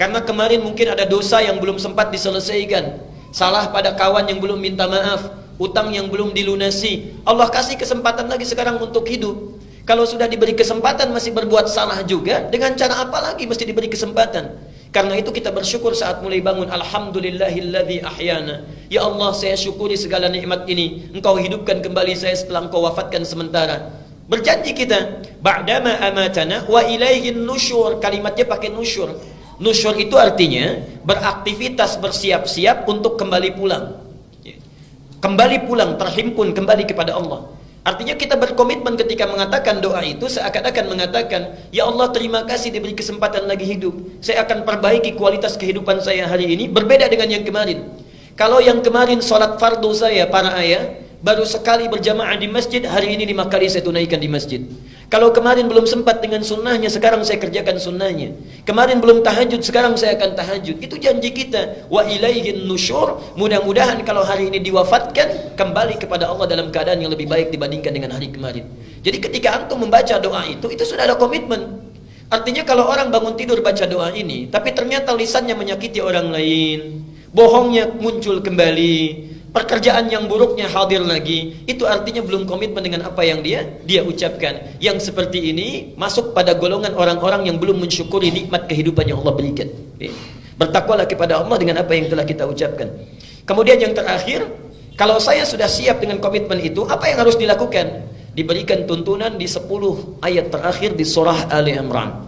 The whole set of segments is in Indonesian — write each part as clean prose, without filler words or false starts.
Karena kemarin mungkin ada dosa yang belum sempat diselesaikan, salah pada kawan yang belum minta maaf, utang yang belum dilunasi. Allah kasih kesempatan lagi sekarang untuk hidup. Kalau sudah diberi kesempatan masih berbuat salah juga, dengan cara apa lagi mesti diberi kesempatan? Karena itu kita bersyukur saat mulai bangun. Alhamdulillahilladzi ahyana. Ya Allah, saya syukuri segala nikmat ini. Engkau hidupkan kembali saya setelah Engkau wafatkan sementara. Berjanji kita, ba'dama amatana wa ilaihin nusyur. Kalimatnya pakai nusyur. Nusyur itu artinya beraktivitas, bersiap-siap untuk kembali pulang. Kembali pulang, terhimpun kembali kepada Allah. Artinya kita berkomitmen ketika mengatakan doa itu, seakan-akan mengatakan, ya Allah, terima kasih diberi kesempatan lagi hidup. Saya akan perbaiki kualitas kehidupan saya hari ini, berbeda dengan yang kemarin. Kalau yang kemarin sholat fardu saya, para ayah, baru sekali berjamaah di masjid, hari ini 5 kali saya tunaikan di masjid. Kalau kemarin belum sempat dengan sunnahnya, sekarang saya kerjakan sunnahnya. Kemarin belum tahajud, sekarang saya akan tahajud. Itu janji kita. Wa ilaihin nusyur. Mudah-mudahan kalau hari ini diwafatkan, kembali kepada Allah dalam keadaan yang lebih baik dibandingkan dengan hari kemarin. Jadi ketika antum membaca doa itu sudah ada komitmen. Artinya kalau orang bangun tidur baca doa ini, tapi ternyata lisannya menyakiti orang lain, bohongnya muncul kembali, pekerjaan yang buruknya hadir lagi, itu artinya belum komitmen dengan apa yang dia ucapkan. Yang seperti ini masuk pada golongan orang-orang yang belum mensyukuri nikmat kehidupan yang Allah berikan. Bertakwalah kepada Allah dengan apa yang telah kita ucapkan. Kemudian yang terakhir, kalau saya sudah siap dengan komitmen itu, apa yang harus dilakukan? Diberikan tuntunan di 10 ayat terakhir di surah Ali Imran.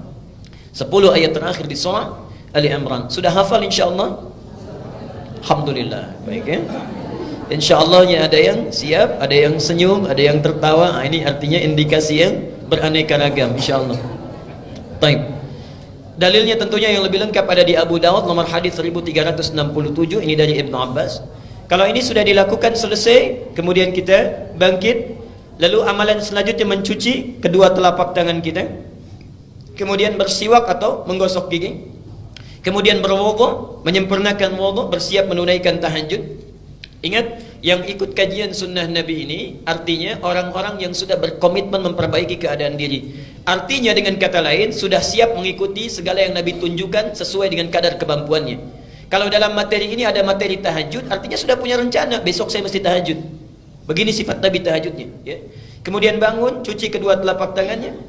10 ayat terakhir di surah Ali Imran. Sudah hafal insyaallah? Alhamdulillah. Baik ya. InsyaAllah ada yang siap, ada yang senyum, ada yang tertawa. Ini artinya indikasi yang beraneka ragam, insyaAllah. Baik. Dalilnya tentunya yang lebih lengkap ada di Abu Dawud nomor hadis 1367. Ini dari Ibnu Abbas. Kalau ini sudah dilakukan selesai, kemudian kita bangkit, lalu amalan selanjutnya mencuci kedua telapak tangan kita, kemudian bersiwak atau menggosok gigi, kemudian berwudu, menyempurnakan wudu, bersiap menunaikan tahajud. Ingat, yang ikut kajian sunnah Nabi ini artinya orang-orang yang sudah berkomitmen memperbaiki keadaan diri. Artinya dengan kata lain, sudah siap mengikuti segala yang Nabi tunjukkan sesuai dengan kadar kemampuannya. Kalau dalam materi ini ada materi tahajud, artinya sudah punya rencana, besok saya mesti tahajud. Begini sifat Nabi tahajudnya. Ya. Kemudian bangun, cuci kedua telapak tangannya,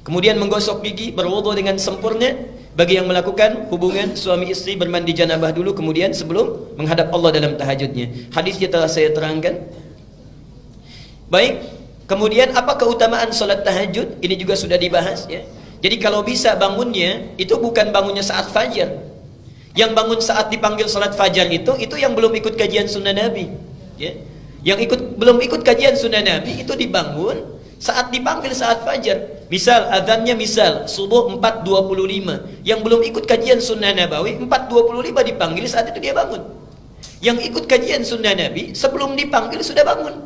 kemudian menggosok gigi, berwudu dengan sempurna. Bagi yang melakukan hubungan suami istri, bermandi janabah dulu, kemudian sebelum menghadap Allah dalam tahajudnya. Hadisnya telah saya terangkan. Baik, kemudian apa keutamaan salat tahajud? Ini juga sudah dibahas ya. Jadi kalau bisa bangunnya itu bukan bangunnya saat fajar. Yang bangun saat dipanggil salat fajar itu yang belum ikut kajian sunnah Nabi. Ya. Yang belum ikut kajian sunnah Nabi itu dibangun saat dipanggil saat fajar. Misal azannya subuh 4.25. Yang belum ikut kajian sunnah Nabawi 4.25 dipanggil, saat itu dia bangun. Yang ikut kajian sunnah Nabi sebelum dipanggil sudah bangun.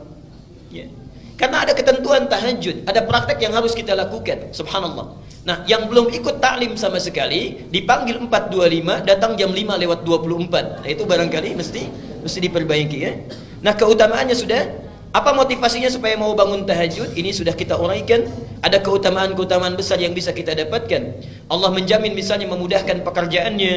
Ya. Karena ada ketentuan tahajud, ada praktek yang harus kita lakukan. Subhanallah. Nah, yang belum ikut taklim sama sekali dipanggil 4.25, datang jam 5:24. Nah, itu barangkali mesti diperbaiki ya. Nah, keutamaannya sudah. Apa motivasinya supaya mau bangun tahajud? Ini sudah kita uraikan. Ada keutamaan-keutamaan besar yang bisa kita dapatkan. Allah menjamin misalnya memudahkan pekerjaannya,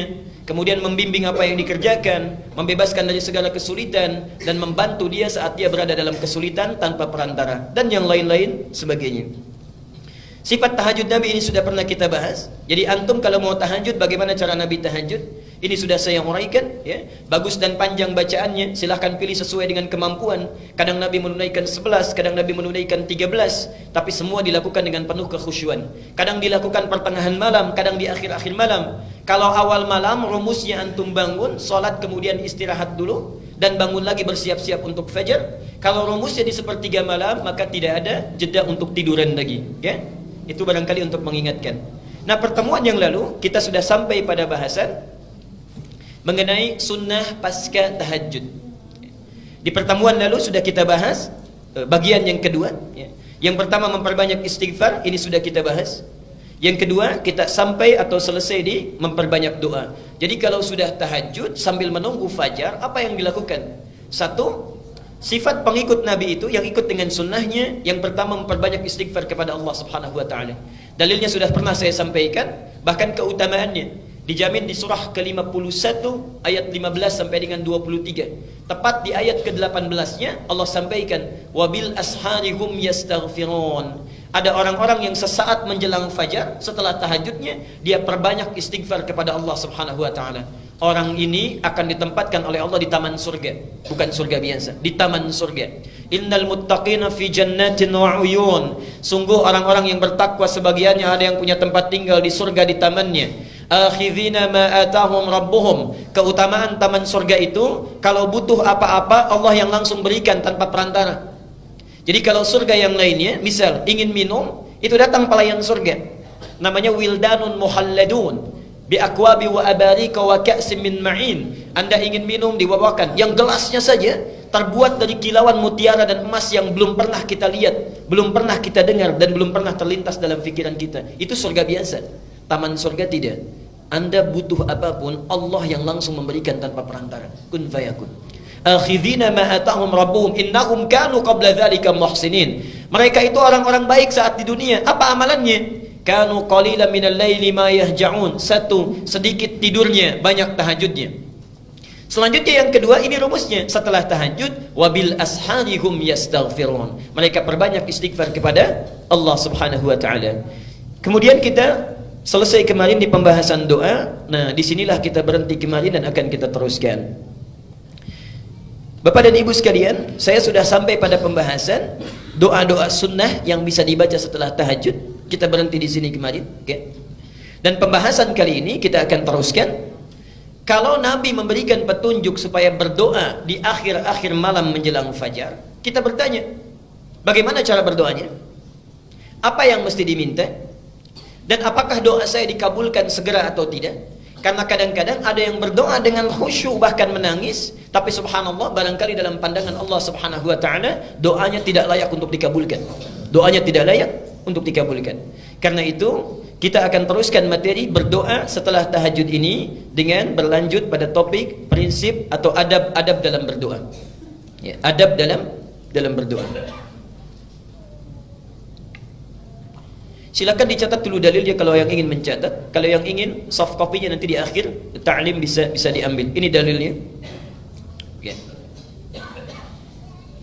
kemudian membimbing apa yang dikerjakan, membebaskan dari segala kesulitan, dan membantu dia saat dia berada dalam kesulitan tanpa perantara, dan yang lain-lain sebagainya. Sifat tahajud Nabi ini sudah pernah kita bahas. Jadi antum kalau mau tahajud, bagaimana cara Nabi tahajud? Ini sudah saya uraikan ya. Bagus dan panjang bacaannya, silahkan pilih sesuai dengan kemampuan. Kadang Nabi menunaikan 11, kadang Nabi menunaikan 13, tapi semua dilakukan dengan penuh kekhusyuan. Kadang dilakukan pertengahan malam, kadang di akhir-akhir malam. Kalau awal malam, rumusnya antum bangun, sholat kemudian istirahat dulu, dan bangun lagi bersiap-siap untuk fajar. Kalau rumusnya di sepertiga malam, maka tidak ada jeda untuk tiduran lagi ya. Itu barangkali untuk mengingatkan. Nah, pertemuan yang lalu kita sudah sampai pada bahasan mengenai sunnah pasca tahajud. Di pertemuan lalu sudah kita bahas bagian yang kedua ya. Yang pertama memperbanyak istighfar, ini sudah kita bahas. Yang kedua kita sampai atau selesai di memperbanyak doa. Jadi kalau sudah tahajud sambil menunggu fajar, apa yang dilakukan? Satu, sifat pengikut Nabi itu yang ikut dengan sunnahnya, yang pertama memperbanyak istighfar kepada Allah Subhanahu wa taala. Dalilnya sudah pernah saya sampaikan, bahkan keutamaannya. Dijamin di surah ke-51 ayat 15 sampai dengan 23. Tepat di ayat ke-18-nya Allah sampaikan, wabil asharihum yastaghfirun. Ada orang-orang yang sesaat menjelang fajar setelah tahajudnya dia perbanyak istighfar kepada Allah Subhanahu wa taala. Orang ini akan ditempatkan oleh Allah di taman surga, bukan surga biasa, di taman surga. Innal muttaqina fi jannatin wa uyun. Sungguh orang-orang yang bertakwa sebagiannya ada yang punya tempat tinggal di surga di tamannya. Akhidhina ma atahum rabbuhum. Keutamaan taman surga itu kalau butuh apa-apa Allah yang langsung berikan tanpa perantara. Jadi kalau surga yang lainnya, misal ingin minum, itu datang pelayan surga. Namanya wildanun muhalladun bi akwabi wa abarika wa ka'sim min ma'in. Anda ingin minum dibawakan yang gelasnya saja terbuat dari kilauan mutiara dan emas yang belum pernah kita lihat, belum pernah kita dengar dan belum pernah terlintas dalam pikiran kita. Itu surga biasa. Taman surga tidak. Anda butuh apapun, Allah yang langsung memberikan tanpa perantara. Kun fayakun. Akhidhina ma atahum rabbuhum innahum kanu qabla dzalika muhsinin. Mereka itu orang-orang baik saat di dunia. Apa amalannya? Kanu qalilan minal laili ma yahja'un. Satu, sedikit tidurnya, banyak tahajudnya. Selanjutnya yang kedua, ini rumusnya. Setelah tahajud, wabil asharihum yastaghfirun. Mereka perbanyak istighfar kepada Allah Subhanahu wa taala. Kemudian kita selesai kemarin di pembahasan doa. Nah, disinilah kita berhenti kemarin dan akan kita teruskan. Bapak dan Ibu sekalian, saya sudah sampai pada pembahasan doa-doa sunnah yang bisa dibaca setelah tahajud. Kita berhenti di sini kemarin, okay? Dan pembahasan kali ini kita akan teruskan. Kalau Nabi memberikan petunjuk supaya berdoa di akhir-akhir malam menjelang fajar, kita bertanya, bagaimana cara berdoanya? Apa yang mesti diminta? Dan apakah doa saya dikabulkan segera atau tidak? Karena kadang-kadang ada yang berdoa dengan khusyuk bahkan menangis, tapi subhanallah barangkali dalam pandangan Allah Subhanahu wa taala doanya tidak layak untuk dikabulkan. Doanya tidak layak untuk dikabulkan. Karena itu kita akan teruskan materi berdoa setelah tahajud ini dengan berlanjut pada topik prinsip atau adab-adab dalam berdoa. Ya, adab dalam berdoa. Silakan dicatat dulu dalilnya kalau yang ingin mencatat. Kalau yang ingin soft copy-nya nanti di akhir ta'lim bisa diambil. Ini dalilnya. Okay.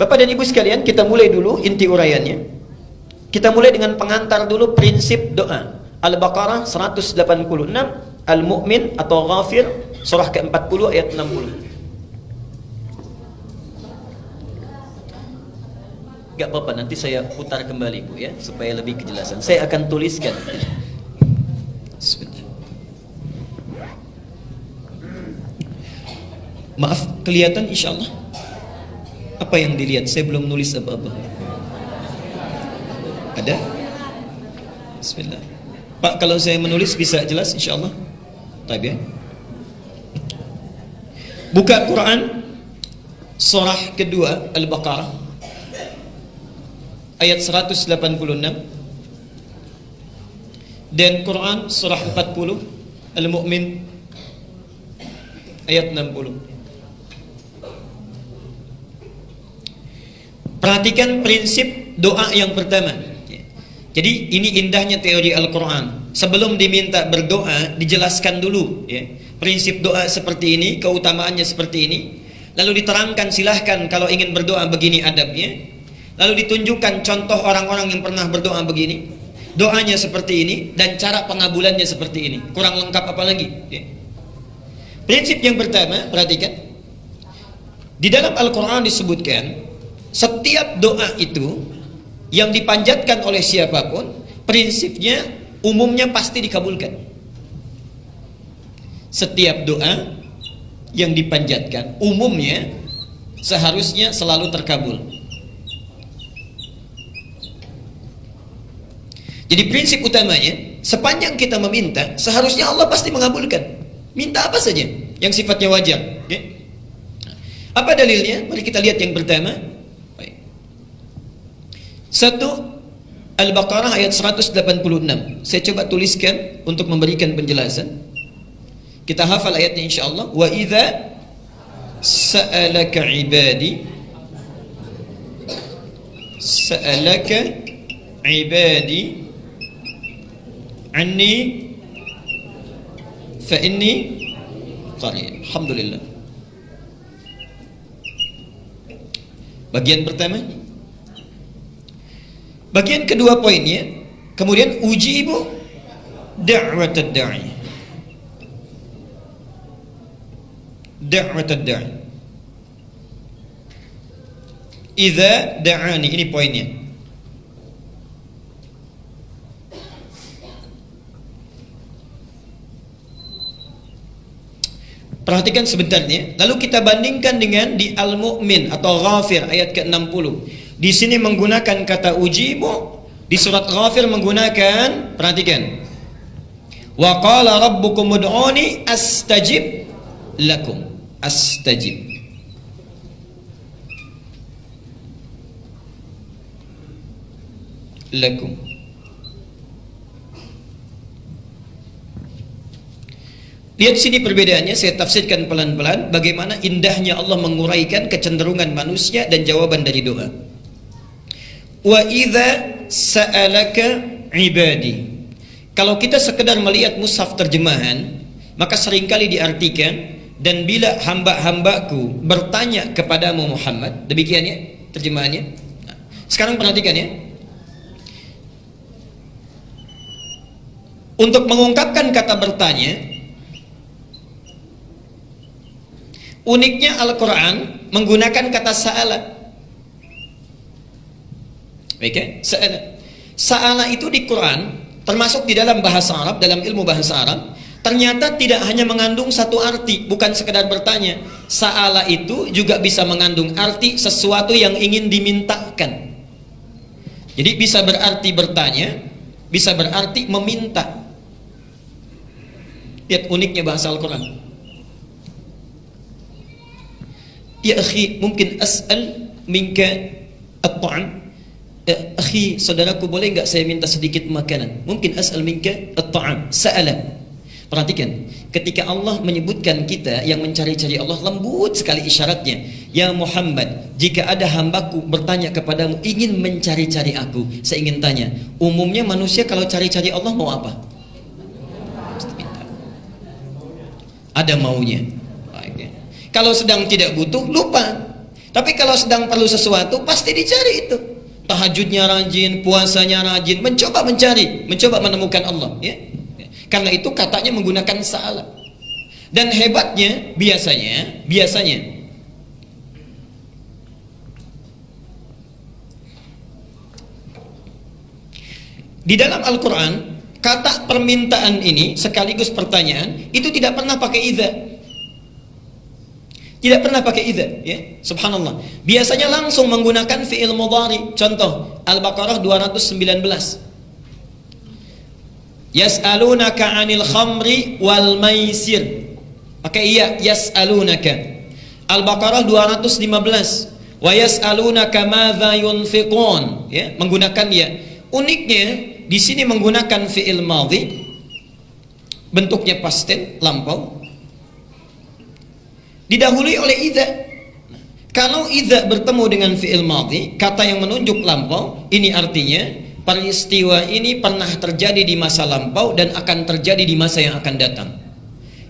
Bapak dan Ibu sekalian, kita mulai dulu inti uraiannya. Kita mulai dengan pengantar dulu prinsip doa. Al-Baqarah 186, Al-Mu'min atau Ghafir surah ke-40 ayat 60. Gak apa-apa, nanti saya putar kembali Bu ya, supaya lebih kejelasan. Saya akan tuliskan. Maaf, kelihatan insya Allah. Apa yang dilihat? Saya belum nulis apa-apa. Ada? Bismillah. Pak, kalau saya menulis bisa jelas insya Allah? Taib ya. Buka Quran surah kedua Al-Baqarah ayat 186 dan Quran surah 40 Al-Mu'min ayat 60. Perhatikan prinsip doa yang pertama. Jadi ini indahnya teori Al-Quran. Sebelum diminta berdoa dijelaskan dulu ya. Prinsip doa seperti ini, keutamaannya seperti ini. Lalu diterangkan silahkan kalau ingin berdoa begini adabnya. Lalu ditunjukkan contoh orang-orang yang pernah berdoa begini, doanya seperti ini dan cara pengabulannya seperti ini. Kurang lengkap apa lagi ya. Prinsip yang pertama, perhatikan. Di dalam Al-Quran disebutkan setiap doa itu yang dipanjatkan oleh siapapun, prinsipnya umumnya pasti dikabulkan. Setiap doa yang dipanjatkan umumnya seharusnya selalu terkabul. Jadi prinsip utamanya, sepanjang kita meminta, seharusnya Allah pasti mengabulkan. Minta apa saja yang sifatnya wajar. Okay? Apa dalilnya? Mari kita lihat yang pertama. Baik. 1 Al-Baqarah ayat 186. Saya coba tuliskan untuk memberikan penjelasan. Kita hafal ayatnya insyaallah. Wa idza sa'alaka ibadi anni fa inni qarib. Alhamdulillah. Bagian pertama. Bagian kedua poinnya, kemudian ujibu da'watad da'i. Da'watad da'i. Idza da'ani, ini poinnya. Perhatikan sebentarnya, lalu kita bandingkan dengan di Al-Mu'min atau Ghafir ayat ke-60. Di sini menggunakan kata ujibu, di surat Ghafir menggunakan, perhatikan. Wa qala rabbukum ud'uni astajib lakum. Astajib. Lakum. Lihat sini perbedaannya, saya tafsirkan pelan-pelan bagaimana indahnya Allah menguraikan kecenderungan manusia dan jawaban dari doa. Wa idza sa'alaka ibadi. Kalau kita sekedar melihat mushaf terjemahan, maka seringkali diartikan, dan bila hamba-hambaku bertanya kepadamu Muhammad, demikian ya terjemahannya. Nah, sekarang perhatikan ya. Untuk mengungkapkan kata bertanya, uniknya Al-Quran menggunakan kata sa'ala. Baik ya? Sa'ala. Sa'ala itu di Quran, termasuk di dalam bahasa Arab, dalam ilmu bahasa Arab, ternyata tidak hanya mengandung satu arti, bukan sekedar bertanya. Sa'ala itu juga bisa mengandung arti sesuatu yang ingin dimintakan. Jadi bisa berarti bertanya, bisa berarti meminta. Lihat uniknya bahasa Al-Quran. Ya akhi, mungkin as'al minka at-ta'am. Akhi, saudaraku, boleh enggak saya minta sedikit makanan? Mungkin as'al minka at-ta'am. Sa'ala. Perhatikan, ketika Allah menyebutkan kita yang mencari-cari Allah, lembut sekali isyaratnya. Ya Muhammad, jika ada hambaku bertanya kepadamu, ingin mencari-cari aku, saya ingin tanya, umumnya manusia kalau cari-cari Allah mau apa? Ada maunya. Kalau sedang tidak butuh, lupa. Tapi kalau sedang perlu sesuatu, pasti dicari itu. Tahajudnya rajin, puasanya rajin, mencoba mencari, mencoba menemukan Allah. Ya? Karena itu katanya menggunakan sa'ala. Dan hebatnya, biasanya, di dalam Al-Quran, kata permintaan ini sekaligus pertanyaan, itu tidak pernah pakai idza. Tidak pernah pakai idza, ya. Subhanallah. Biasanya langsung menggunakan fi'il mudhari. Contoh, Al-Baqarah 219. Yas'alunaka 'anil khamri wal maisir. Pakai iya, yas'alunaka. Al-Baqarah 215. Wa yas'alunaka madza yunfiqun, ya, menggunakan ya. Uniknya di sini menggunakan fi'il madhi, bentuknya past tense, lampau, didahului oleh idza. Kalau idza bertemu dengan fi'il madhi, kata yang menunjuk lampau, ini artinya peristiwa ini pernah terjadi di masa lampau dan akan terjadi di masa yang akan datang.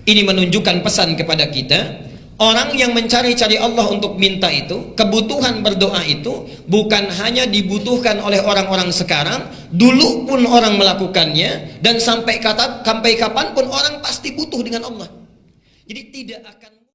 Ini menunjukkan pesan kepada kita, orang yang mencari-cari Allah untuk minta itu, kebutuhan berdoa itu bukan hanya dibutuhkan oleh orang-orang sekarang, dulu pun orang melakukannya, dan sampai kapanpun orang pasti butuh dengan Allah. Jadi tidak akan